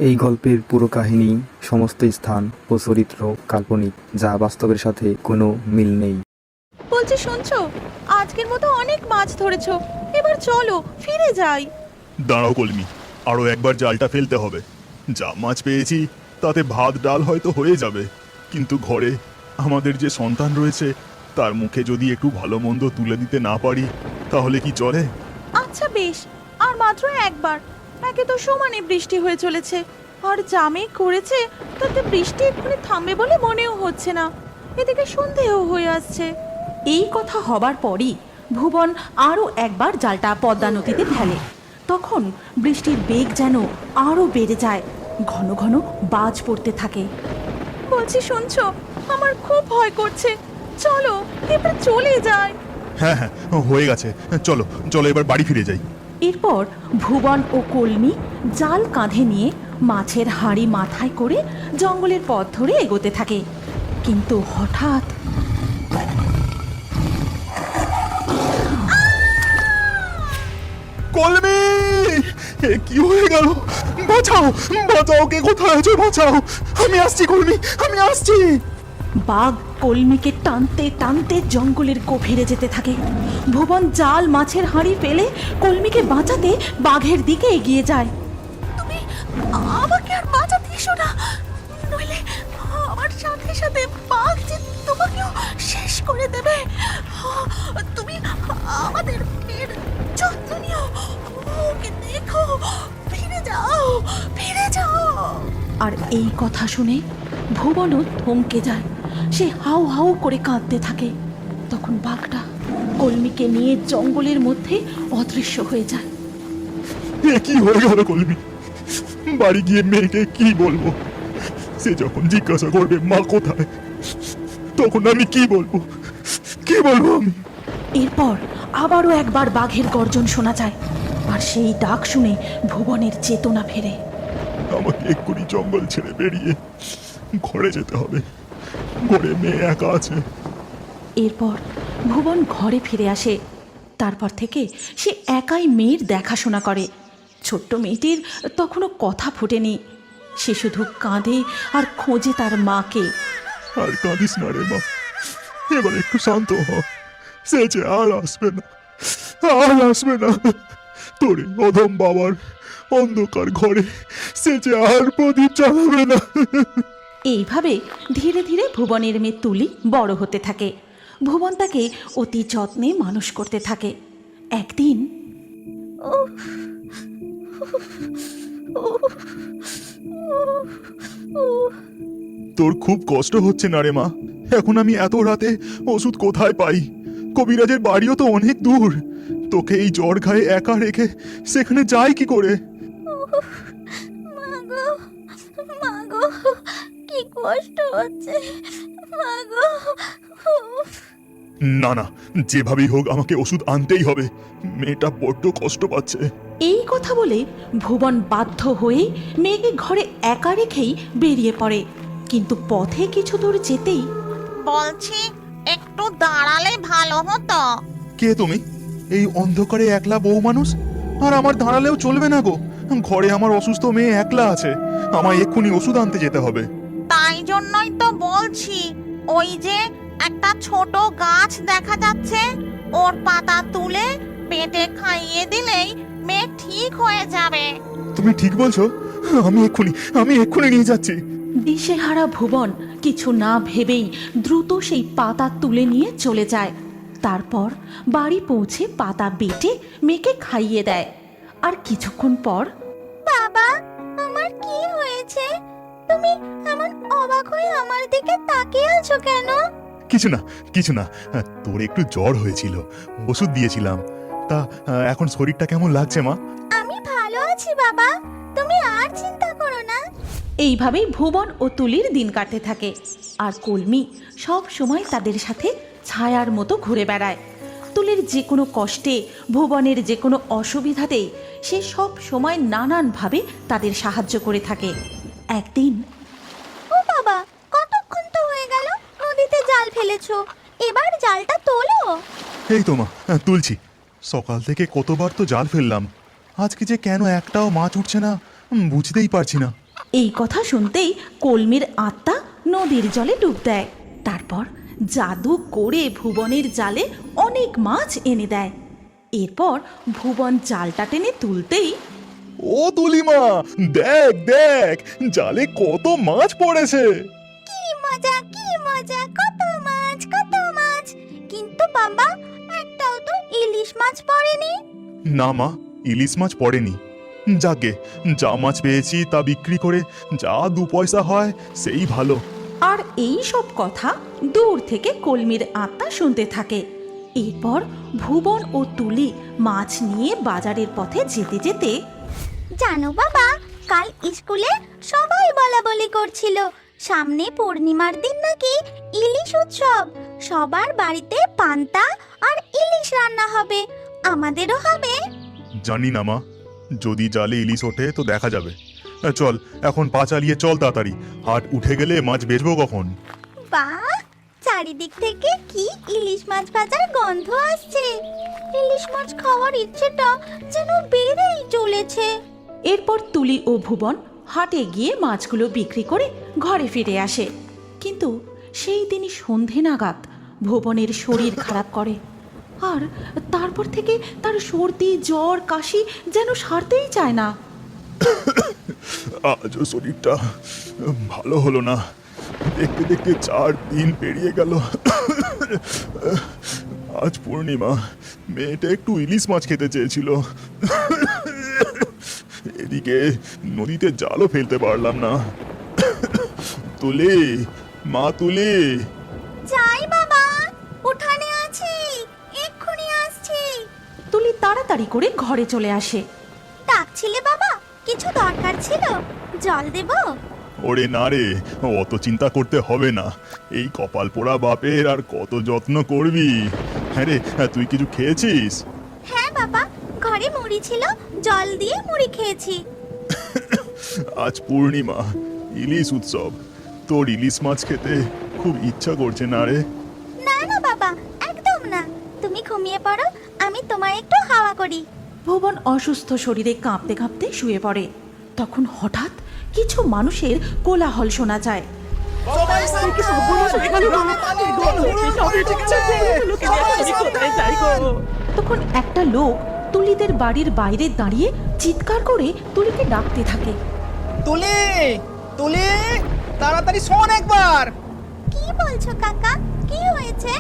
এই গল্পের পুরো কাহিনী, সমস্ত স্থান ও চরিত্র কাল্পনিক, যা বাস্তবের সাথে কোনো মিল নেই। বলছি শুনছো, আজকের মতো অনেক মাছ ধরেছো, এবার চলো ফিরে যাই। দাঁড়াও কলমি, আরও একবার জালটা ফেলতে হবে। যা মাছ পেয়েছি তাতে ভাত ডাল হয়তো হয়ে যাবে, কিন্তু ঘরে আমাদের যে সন্তান রয়েছে তার মুখে যদি একটু ভালো মন্দ তুলে দিতে না পারি তাহলে কি চলে? আচ্ছা বেশ, আর মাত্র একবার। একে তো সমানে বৃষ্টি হয়ে চলেছে, আর জামে করেছে, তাতে বৃষ্টি এক্ষুনি থামবে বলে মনেও হচ্ছে না। এদিকে সন্দেহ হয়ে আসছে। এই কথা হবার পরই ভুবন আরও একবার জালটা পদ্মা নদীতে ফেলে। তখন বৃষ্টির বেগ যেন আরও বেড়ে যায়, ঘন ঘন বাজ পড়তে থাকে। বলছি শুনছো, আমার খুব ভয় করছে, চলো এবার চলে যাই। হ্যাঁ হ্যাঁ, হয়ে গেছে, চলো চলো এবার বাড়ি ফিরে যাই। এরপর ভুবন ও কলমি জাল কাঁধে নিয়ে মাছের হাঁড়ি মাথায় করে জঙ্গলের পথ ধরে এগোতে থাকে। কিন্তু হঠাৎ কলমি, এ কি হয়ে গেল? বাঁচাও বাঁচাও, কে কোথায় আছো? বাঁচাও, আমি আসছি কলমি, আমি আসছি। বাঘ কলমিকে টানতে টানতে জঙ্গলের গভীরে যেতে থাকে। ভুবন জাল মাছের হাঁড়ি ফেলে কলমিকে বাঁচাতে বাঘের দিকে এগিয়ে যায়। তুমি আমাকে আর বাঁচাতে এসো না, নইলে আমার সাথে সাথে বাঘ যে তোমাকেও শেষ করে দেবে। তুমি আমাদের মেয়ের যত্ন নিও, ওকে দেখো, ফিরে যাও, ফিরে যাও। আর এই কথা শুনে ভুবনও থমকে যায়। সে হাউ হাউ করে কাঁদতে থাকে। তখন বাঘটা কলমিকে নিয়ে জঙ্গলের মধ্যে অদৃশ্য হয়ে যায়। এ কি হয়ে গেল কলমি? বাড়ি গিয়ে মেয়েকে কি বলবো? সে যখন জিজ্ঞাসা করবে মা কোথায়, তখন আমি কি বলবো? কি বলবো আমি? এরপর আবারও একবার বাঘের গর্জন শোনা যায়, আর সেই ডাক শুনে ভুবনের চেতনা ফেরে। আমাকে এক্ষুনি জঙ্গল ছেড়ে বেরিয়ে ঘরে যেতে হবে, ঘরে মেয়ে একা আছে। এরপর ভুবন ঘরে ফিরে আসে। তারপর থেকে সে একাই মেয়ের দেখাশোনা করে। ছোট্ট মেয়েটির তখনও কথা ফোটেনি। সে শুধু কাঁদে আর খোঁজে তার মাকে। আর কাঁদিস না রে মা, এবার একটু শান্ত হ। সে যে আর আসবে না, আর আসবে না। তোর এই অধম বাবার অন্ধকার ঘরে সে যে আর প্রদীপ জ্বালাবে না। এইভাবে ধীরে ধীরে ভুবনের মেয়ে তুলি বড় হতে থাকে। ভুবন তাকে অতি যত্নে মানুষ করতে থাকে। একদিন তোর খুব কষ্ট হচ্ছে না রে মা? এখন আমি এত রাতে ওষুধ কোথায় পাই? কবিরাজের বাড়িও তো অনেক দূর। তোকে এই জ্বর ঘায়ে একা রেখে সেখানে যাই কি করে? মাগো, মাগো, কি কষ্ট হচ্ছে, মাগো। না না, যেভাবেই হোক আমাকে ওষুধ আনতেই হবে। মেয়েটা বড্ড কষ্ট পাচ্ছে। এই কথা বলে ভুবন বাধ্য হয়ে মেয়েকে ঘরে একা রেখেই বেরিয়ে পড়ে। কিন্তু পথে কিছু দূর যেতেই বলছি একটু দাঁড়ালে ভালো হতো। কে তুমি? এই অন্ধকারে একলা বউ মানুষ? আর আমার দাঁড়ালেও চলবে না গো, ঘরে আমার অসুস্থ মেয়ে একলা আছে। আমায় এক্ষুনি ওষুধ আনতে যেতে হবে। তাই জন্যই তো বলছি, ওই যে একটা ছোট গাছ দেখা যাচ্ছে, ওর পাতা তুলে পেটে খাইয়ে দিলেই মেয়ে ঠিক হয়ে যাবে। তুমি ঠিক বলছো? আমি এক্ষুনি নিয়ে যাচ্ছি। দিশেহারা ভুবন কিছু না ভেবেই দ্রুত সেই পাতা তুলে নিয়ে চলে যায়। তারপর বাড়ি পৌঁছে পাতা বেটে মেয়েকে খাইয়ে দেয়। আর কিছুক্ষণ পর বাবা, আমার কি হয়েছে? তুমি এমন অবাক হয়ে আমার দিকে তাকিয়ে আছো কেন? কিছু না, কিছু না। তোর একটু জ্বর হয়েছিল, ওষুধ দিয়েছিলাম। তা এখন শরীরটা কেমন লাগছে মা? আমি ভালো আছি বাবা, তুমি আর চিন্তা করো না। এইভাবেই ভুবন ও তুলির দিন কাটতে থাকে। আর কলমি সব সময় তাদের সাথে ছায়ার মতো ঘুরে বেড়ায়। তুলির যে কোনো কষ্টে, ভুবনের যে কোনো অসুবিধাতেই সে সব সময় নানানভাবে তাদের সাহায্য করে থাকে। একদিন ও বাবা, কতক্ষণ তো হয়ে গেল নদীতে জাল ফেলেছো, এবার জালটা তোলো। এই তো মা, তুলছি। সকাল থেকে কতবার তো জাল ফেললাম, আজকে যে কেন একটাও মাছ উঠছে না বুঝতেই পারছি না। এই কথা শুনতেই কলমির আত্মা নদীর জলে ডুব দেয়। তারপর জাদু করে ভুবনের জালে অনেক মাছ এনে দেয়। এরপর ভুবন জালটা টেনে তুলতেই ও তুলিমা, দেখ দেখ জালে কত মাছ পড়েছে। কি মজা, কত মাছ। কিন্তু বাবা, একটাও তো ইলিশ মাছ পড়েনি। না মা, ইলিশ মাছ পড়েনি। যাকে যা মাছ পেয়েছি তা বিক্রি করে যা 2 পয়সা হয় সেই ভালো। আর এই সব কথা দূর থেকে কলমির আত্মা শুনতে থাকে। এরপর ভুবন ও তুলি মাছ নিয়ে বাজারের পথে যেতে যেতে জানো বাবা, কাল স্কুলে সবাই বলাবলি করছিল সামনে পূর্ণিমার দিন নাকি ইলিশ উৎসব। সবার বাড়িতে পান্তা আর ইলিশ রান্না হবে, আমাদেরও হবে। জানি না মা, যদি জালে ইলিশ ওঠে তো দেখা যাবে। চল এখন পা চালিয়ে চল তাড়াতাড়ি, হাট উঠে গেলে মাছ বেচবো কখন? বাহ, চারিদিক থেকে কি ইলিশ মাছ ভাজার গন্ধ আসছে। ইলিশ মাছ খাওয়ার ইচ্ছেটা যেন বেড়েই চলেছে। এরপর তুলি ও ভুবন হাটে গিয়ে মাছগুলো বিক্রি করে ঘরে ফিরে আসে। কিন্তু সেই দিনই সন্ধে নাগাদ ভুবনের শরীর খারাপ করে। আর তারপর থেকে তার সর্দি জ্বর কাশি যেন সারতেই চায় না। আজও শরীরটা ভালো হলো না। দেখতে দেখতে 4 দিন পেরিয়ে গেল। আজ পূর্ণিমা, মেয়েটা একটু ইলিশ মাছ খেতে চেয়েছিল। এদিকে নদীতে জালও ফেলতে পারলাম না। তুলি, মা তুলি। যাই বাবা, উঠানে আছি, এক্ষুনি আসছি। তুলি তাড়াতাড়ি করে ঘরে চলে আসে। ডাকছিলে বাবা, কিছু দরকার ছিল? জল দেব? ওরে না রে, অত চিন্তা করতে হবে না। এই কপাল পোড়া বাপের আর কত যত্ন করবি। হ্যাঁ রে, তুই কিছু খেয়েছিস? হ্যাঁ বাবা, ঘরে মুড়ি ছিল, জল দিয়ে মুড়ি খেয়েছি। আজ পূর্ণিমা, ইলিশ উৎসব। তোর ইলিশ মাছ খেতে খুব ইচ্ছা করছে না রে? না না বাবা, একদম না। তুমি ঘুমিয়ে পড়ো, আমি তোমায় একটু হাওয়া করি। ভুবন অসুস্থ শরীরে কাঁপতে কাঁপতে শুয়ে পড়ে। তখন হঠাৎ কিছু মানুষের কোলাহল শোনা যায়। তখন একটা লোক তুলিদের বাড়ির বাইরে দাঁড়িয়ে চিৎকার করে তুলিকে ডাকতে থাকে। তুলি, তুলি, তাড়াতাড়ি শোন একবার। কি বলছো কাকা, কি হয়েছে?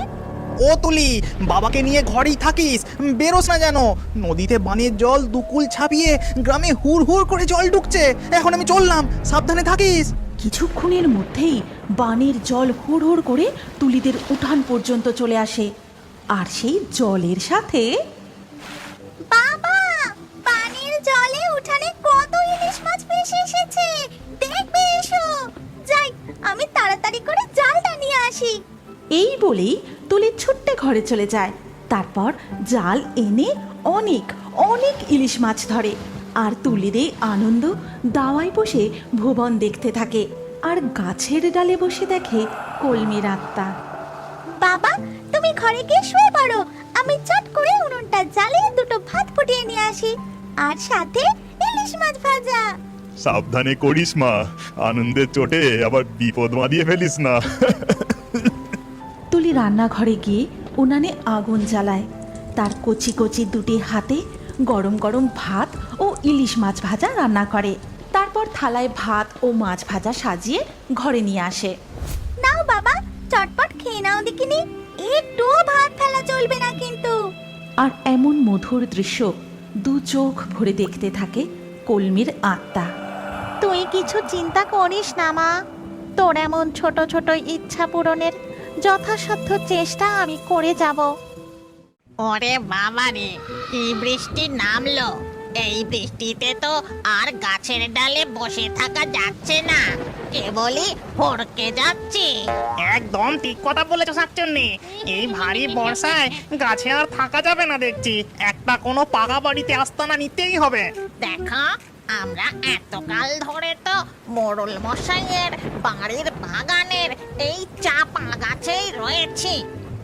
ও তুলি, বাবাকে নিয়ে ঘরেই থাকিস, বেরোস না যেন। নদীতে বানের জল দুকুল ছাপিয়ে গ্রামে হুড় হুড় করে জল ঢুকছে। এখন আমি চললাম, সাবধানে থাকিস। কিছুক্ষণের মধ্যেই বানের জল হুড় হুড় করে তুলিদের উঠান পর্যন্ত চলে আসে। আর সেই জলের সাথে বাবা, পানির জলে উঠানে কত ইলিশ মাছ ভেসে এসেছে, দেখবে এসো। যাই, আমি তাড়াতাড়ি করে জালটা নিয়ে আসি। এই বলেই তুলি ছুট্টে ঘরে চলে যায়। তারপর জাল এনে অনেক অনেক ইলিশ মাছ ধরে। আর তুলির এই আনন্দ দাওয়ায় বসে ভুবন দেখতে থাকে। আর গাছের ডালে বসে দেখে কলমির আত্মা। বাবা, তুমি ঘরে গিয়ে শুয়ে পড়ো, আমি চট করে উনুনটা জ্বালিয়ে 2টো ভাত ফুটিয়ে নিয়ে আসি, আর সাথে ইলিশ মাছ ভাজা। সাবধানে করিস মা, আনন্দের চোটে আবার বিপদ বাঁধিয়ে ফেলিস না। তুলি রান্নাঘরে গিয়ে উনানে আগুন জ্বালায়। তার কচি কচি দুটি হাতে গরম গরম ভাত ও ইলিশ মাছ ভাজা রান্না করে। তারপর থালায় ভাত ও মাছ ভাজা সাজিয়ে ঘরে নিয়ে আসে। নাও বাবা, চটপট খেয়ে নাও দেখিনি, একটুও ভাত ফেলা চলবে না কিন্তু। আর এমন মধুর দৃশ্য 2 চোখ ভরে দেখতে থাকে কলমির আত্মা। তুই কিছু চিন্তা করিস না মা, তোর এমন ছোট ছোট ইচ্ছা পূরণের যথাসাধ্য চেষ্টা আমি করে যাব। ওরে বাবা রে, কি বৃষ্টি নামলো! এই বৃষ্টিতে তো আর গাছের ডালে বসে থাকা যাচ্ছে না, কেবলই হড়কে যাচ্ছি। একদম ঠিক কথা বলেছো শাকচুন্নি। এই ভারী বর্ষায় গাছে আর থাকা যাবে না দেখছি। একটা কোনো পাকা বাড়িতে আস্তানা নিতেই হবে। দেখো, আমরা এতকাল ধরে তো মোড়ল মশাইয়ের বাড়ির বাগানের এই চাপা গাছেই রয়েছি।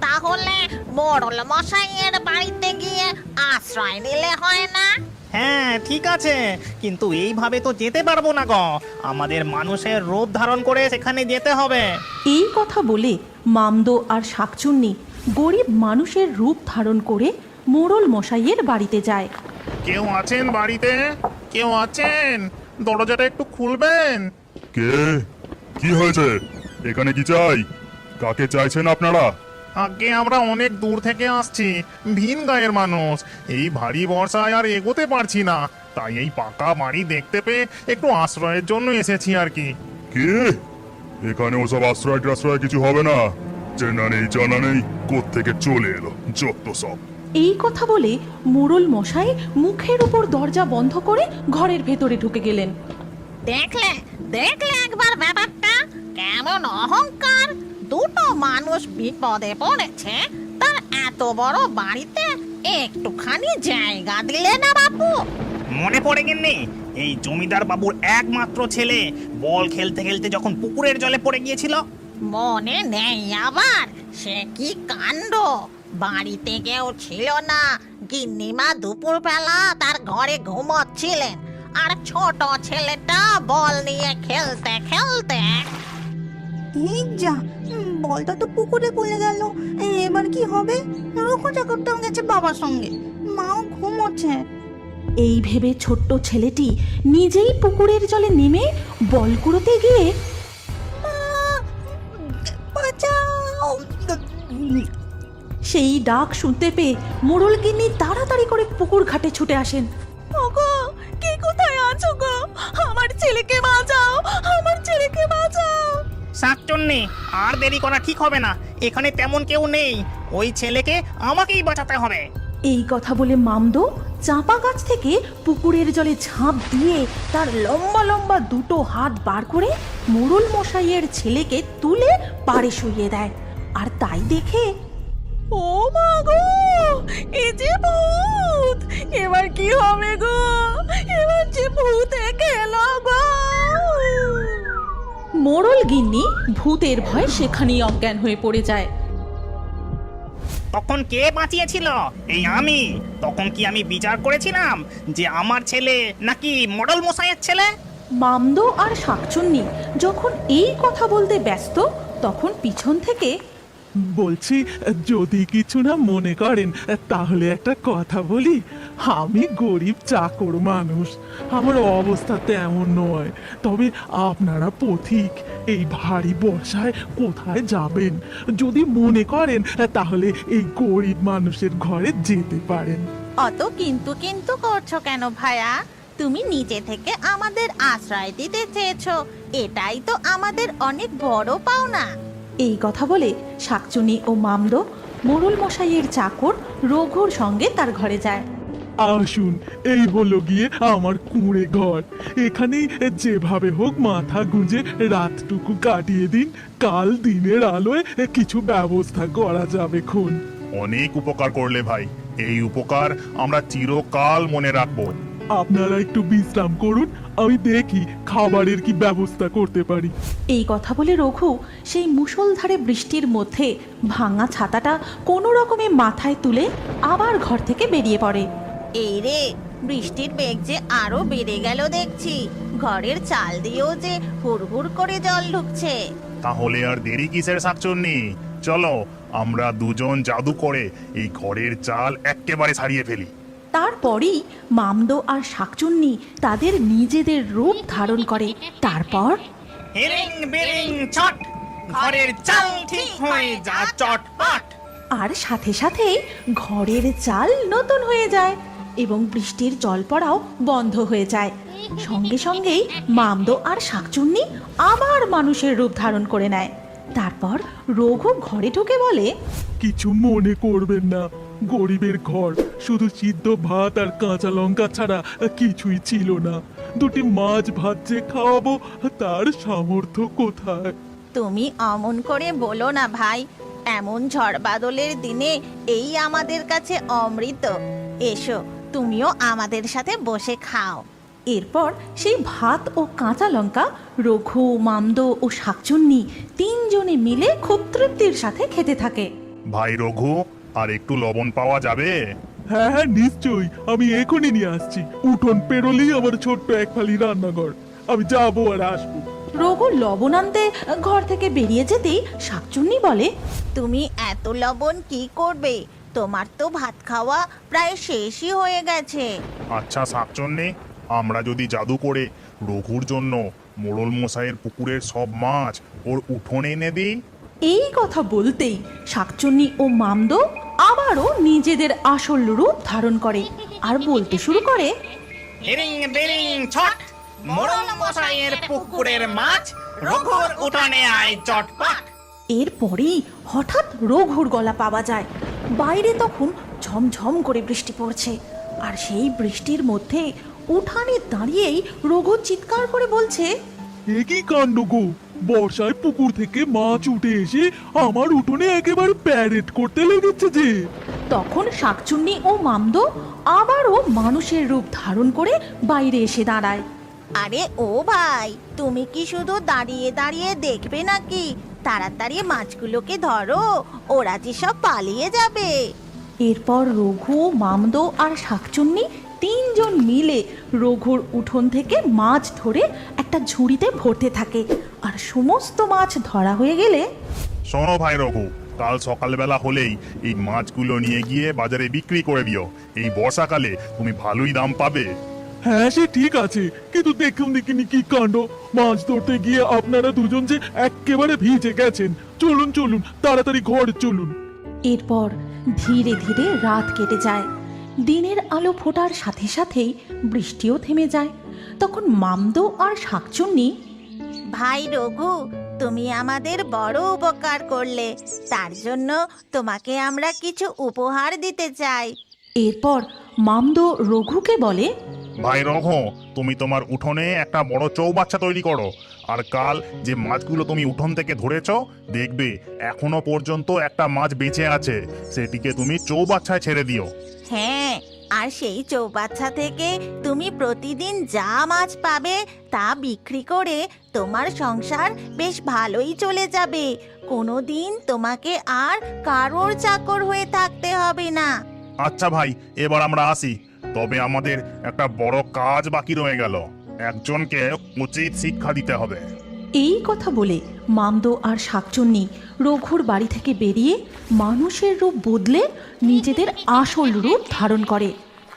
তাহলে মোড়ল মশাইয়ের বাড়িতে গিয়ে আশ্রয় নিলে হয় না? হ্যাঁ ঠিক আছে, কিন্তু এইভাবে তো যেতে পারবো না গো, আমাদের মানুষের রূপ ধারণ করে সেখানে যেতে হবে। এই কথা বলে মামদো আর শাকচুন্নি গরিব মানুষের রূপ ধারণ করে মোড়ল মশাইয়ের বাড়িতে যায়। কেউ আছেন বাড়িতে? কেউ আছেন? দরজাটা একটু খুলবেন। কে? কি হয়েছে? এখানে কি চাই? কাকে চাইছেন আপনারা? আগে আমরা অনেক দূর থেকে আসছি, ভিন গায়ের মানুষ। এই ভারী বর্ষায় আর এগোতে পারছি না, তাই এই পাকা বাড়ি দেখতে পেয়ে একটু আশ্রয়ের জন্য এসেছি আর কি। কি? এখানে ওসব আশ্রয় টাশ্রয় কিছু হবে না। চেনা নেই জানা নেই কোত্থেকে চলে এলো যত সব। এই কথা বলে মোড়ল মশাই মুখের উপর দরজা বন্ধ করে ঘরের ভেতরে ঢুকে গেলেন। দেখলে দেখলে একবার ব্যাপারটা, কেমন অহংকার! দুটো মানুষ বিপদে পড়েছে, তার এত বড় বাড়িতে একটুখানি জায়গা দিলে না বাপু? মনে পড়ে গেননি এই জমিদার বাবুর একমাত্র ছেলে বল খেলতে খেলতে যখন পুকুরের জলে পড়ে গিয়েছিল? মনে নেই আবার? সে কি কাণ্ড! বাড়িতে কেউ ছিল না, গিন্নিমা দুপুরবেলা তার ঘরে ঘুমোচ্ছিলেন, আর ছোট ছেলেটা বল নিয়ে খেলতে খেলতে। এই যা, বলটা তো পুকুরে পড়ে গেল। এবার কি হবে? রোখো চাকরটাও গেছে বাবার সঙ্গে, মাও ঘুমোচ্ছে। এই ভেবে ছোট্ট ছেলেটি নিজেই পুকুরের জলে নেমে বল কুড়োতে গিয়ে বাঁচাও! সেই ডাক শুনতে পেয়ে মোড়ল গিন্নি তাড়াতাড়ি করে পুকুর ঘাটে ছুটে আসেন। ওগো, কে কোথায় আছো গো? আমার ছেলেকে বাঁচাও, আমার ছেলেকে বাঁচাও। শাকচুন্নি, আর দেরি করা ঠিক হবে না, এখানে তেমন কেউ নেই, ওই ছেলেকে আমাকেই বাঁচাতে হবে। এই কথা বলে মামদো চাঁপা গাছ থেকে পুকুরের জলে ঝাঁপ দিয়ে তার লম্বা লম্বা দুটো হাত বার করে মোড়ল মশাইয়ের ছেলেকে তুলে পাড়ে শুইয়ে দেয়। আর তাই দেখে ও মা গো, এ যে ভূত! এবার কি হবে গো? এবার যে ভূতে খেলো গো! মোড়ল গিন্নি ভূতের ভয় সেখানেই অজ্ঞান হয়ে পড়ে যায়। তখন কে বাঁচিয়েছিল? এই আমি। তখন কি আমি বিচার করেছিলাম যে আমার ছেলে নাকি মোড়ল মশাইয়ের ছেলে? মামদো আর শাকচুন্নি যখন এই কথা বলতে ব্যস্ত, তখন পিছন থেকে বলছি, যদি কিছু না মনে করেন তাহলে একটা কথা বলি। আমি গরিব চাকর মানুষ, আমার অবস্থা তেমন নয়। তবে আপনারা পথিক, এই ভারী বর্ষায় কোথায় যাবেন? যদি মনে করেন তাহলে এই গরিব মানুষের ঘরে যেতে পারেন। অত কিন্তু কিন্তু করছো কেন ভাইয়া? তুমি নিজে থেকে আমাদের আশ্রয় দিতে চেয়েছো, এটাই তো আমাদের অনেক বড় পাওনা। এই কথা বলে শাকচুনি ও মামদো মোড়ল মশাইয়ের চাকর রঘুর সঙ্গে তার ঘরে যায়। আসুন, এই হলো গিয়ে আমার কুঁড়ে ঘর। এখানেই যেভাবে হোক মাথা গুঁজে রাতটুকু কাটিয়ে দিন, কাল দিনের আলোয় কিছু ব্যবস্থা করা যাবে খুন। অনেক উপকার করলে ভাই, এই উপকার আমরা চিরকাল মনে রাখবো। আপনারা একটু বিশ্রাম করুন, আমি দেখি খাবারের কি ব্যবস্থা করতে পারি। এই কথা বলে রঘু সেই মুষলধারে বৃষ্টির মধ্যে ভাঙা ছাতাটা কোনো রকমে মাথায় তুলে আবার ঘর থেকে বেরিয়ে পড়ে। এই রে, বৃষ্টির বেগ যে আরো বেড়ে গেল দেখছি, ঘরের চাল দিয়েও যে হুড়হুড় করে জল ঢুকছে। তাহলে আর দেরি কিসের শাকচুন্নি? চলো আমরা দুজন জাদু করে এই ঘরের চাল একেবারে ছাড়িয়ে ফেলি। তারপরই মামদো আর শাকচুন্নি তাদের নিজেদের রূপ ধারণ করে। তারপর হেরিং বেরিং ছট, ঘরের চাল ঠিক হয়ে যা চটপট। আর সাথে সাথেই ঘরের চাল নতুন হয়ে যায় এবং বৃষ্টির জল পড়াও বন্ধ হয়ে যায়। সঙ্গে সঙ্গেই মামদো আর শাকচুন্নি আবার মানুষের রূপ ধারণ করে নেয়। তারপর রঘু ঘরে ঢুকে বলে, কিছু মনে করবেন না, গরিবের ঘর, শুধু সিদ্ধ ভাত আর কাঁচা লঙ্কা ছাড়া কিছুই ছিল না। দুটি মাছ ভাত যে খাওয়াবো তার সামর্থ্য কোথায়? তুমি অমন করে বলো না ভাই, এমন ঝড় বাদলের দিনে এই আমাদের কাছে অমৃত। এসো, তুমিও আমাদের সাথে বসে খাও। এরপর সেই ভাত ও কাঁচা লঙ্কা রঘু, মামদো ও শাকচুন্নি তিনজনে মিলে খুব তৃপ্তির সাথে খেতে থাকে। ভাই রঘু, আর একটু লবণ পাওয়া যাবে? হ্যাঁ হ্যাঁ নিশ্চয়ই, আমি এখনই নিয়ে আসছি। উঠোন পেরোলেই আমার ছোট্ট এক ফালি রান্নাঘর, আমি যাবো আর আসবো। রঘু লবণ আনতে ঘর থেকে বেরিয়ে যেতেই শাকচুন্নি বলে, তুমি এত লবণ কি করবে? তোমার তো ভাত খাওয়া প্রায় শেষই হয়ে গেছে। আচ্ছা শাকচন্নি, আমরা যদি জাদু করে রঘুর জন্য মোড়ল মশাইয়ের পুকুরের সব মাছ ওর উঠোনে এনে দিই? এই কথা বলতেই শাকচুন্নি ও মামদো আবারও নিজেদের আসল রূপ ধারণ করে আর বলতে শুরু করে, হিরিং বিরিং ছট, মোড়ল মশাইয়ের পুকুরের মাছ রঘুর উঠানে আয় চটপট। এরপরেই হঠাৎ রঘুর গলা পাওয়া যায়। বাইরে তখন ঝমঝম করে বৃষ্টি পড়ছে, আর সেই বৃষ্টির মধ্যে উঠানে দাঁড়িয়েই রঘু চিৎকার করে বলছে, এ কি কাণ্ড গো! বর্ষায় পুকুর থেকে মাছ উঠে এসে আমার উঠোনে একেবারে প্যারেড করতে লেগেছে যে। তখন শাকচুন্নি ও মামদো আবারও মানুষের রূপ ধারণ করে বাইরে এসে দাঁড়ায়। আরে ও ভাই, তুমি কি শুধু দাঁড়িয়ে দাঁড়িয়ে দেখবে নাকি? তাড়াতাড়ি মাছগুলোকে ধরো, ওরা যে সব পালিয়ে যাবে। এরপর রঘু, মামদো আর শাকচুন্নি তিনজন মিলে রঘুর উঠোন থেকে মাছ ধরে একটা ঝুড়িতে ভরতে থাকে। আর সমস্ত মাছ ধরা হয়ে গেলে, শোনো ভাই রঘু, কাল সকালবেলা হলেই এই মাছগুলো নিয়ে গিয়ে বাজারে বিক্রি করে দিও। এই বর্ষাকালে তুমি ভালোই দাম পাবে। হ্যাঁ সে ঠিক আছে, কিন্তু দেখুন দেখিনি কি কাণ্ড! মাছ ধরতে গিয়ে আপনারা দুজন যে একেবারে ভিজে গেছেন। চলুন চলুন, তাড়াতাড়ি ঘরে চলুন। এরপর ধীরে ধীরে রাত কেটে যায়। দিনের আলো ফোটার সাথে সাথেই বৃষ্টিও থেমে যায়। তখন মামদো আর শাকচুন্নি, ভাই রঘু, তুমি আমাদের বড় উপকার করলে, তার জন্য তোমাকে আমরা কিছু উপহার দিতে চাই। এরপর মামদো রঘুকে বলে, ভাই রঘু, তুমি তোমার উঠোনে একটা বড় চৌবাচ্চা তৈরি করো, আর কাল যে মাছগুলো তুমি উঠোন থেকে ধরেছো, দেখবে এখনো পর্যন্ত একটা মাছ বেঁচে আছে, সেটিকে তুমি চৌবাচ্চায় ছেড়ে দিও। হ্যাঁ, আর সেই চৌবাচ্চা থেকে তুমি প্রতিদিন যা মাছ পাবে তা বিক্রি করে তোমার সংসার বেশ ভালোই চলে যাবে। কোনোদিন তোমাকে আর কারোর চাকর হয়ে থাকতে হবে না। আচ্ছা ভাই, এবার আমরা আসি। তবে আমাদের একটা বড় কাজ বাকি রয়ে গেল, একজনকে উচিত শিক্ষা দিতে হবে। এই কথা বলে মামদো আর শাকচুন্নি রঘুর বাড়ি থেকে বেরিয়ে মানুষের রূপ বদলে নিজেদের আসল রূপ ধারণ করে।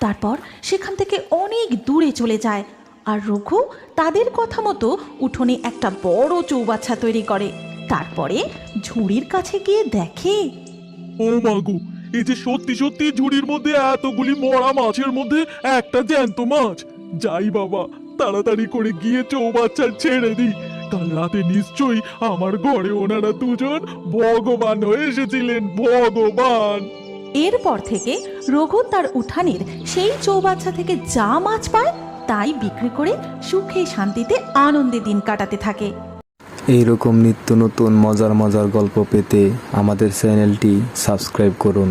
তারপর সেখান থেকে অনেক দূরে চলে যায়। আর রঘু তাদের কথা মতো উঠোনে একটা বড় চৌবাচ্চা তৈরি করে। তারপরে ঝুড়ির কাছে গিয়ে দেখে, ও মাগো, এই যে সত্যি সত্যি ঝুড়ির মধ্যে এতগুলি মরা মাছের মধ্যে একটা জ্যান্ত মাছ। যাই বাবা, তাড়াতাড়ি করে গিয়ে চৌবাচ্চা ছেড়ে দিই। কাল রাতে নিশ্চয়ই আমার ঘরে ওনারা দুজন ভগবান হয়ে এসেছিলেন, ভগবান। এরপর থেকে রঘু তার উঠানের সেই চৌবাচ্চা থেকে যা মাছ পায় তাই বিক্রি করে সুখে শান্তিতে আনন্দে দিন কাটাতে থাকে। এইরকম নিত্য নতুন মজার মজার গল্প পেতে আমাদের চ্যানেলটি সাবস্ক্রাইব করুন।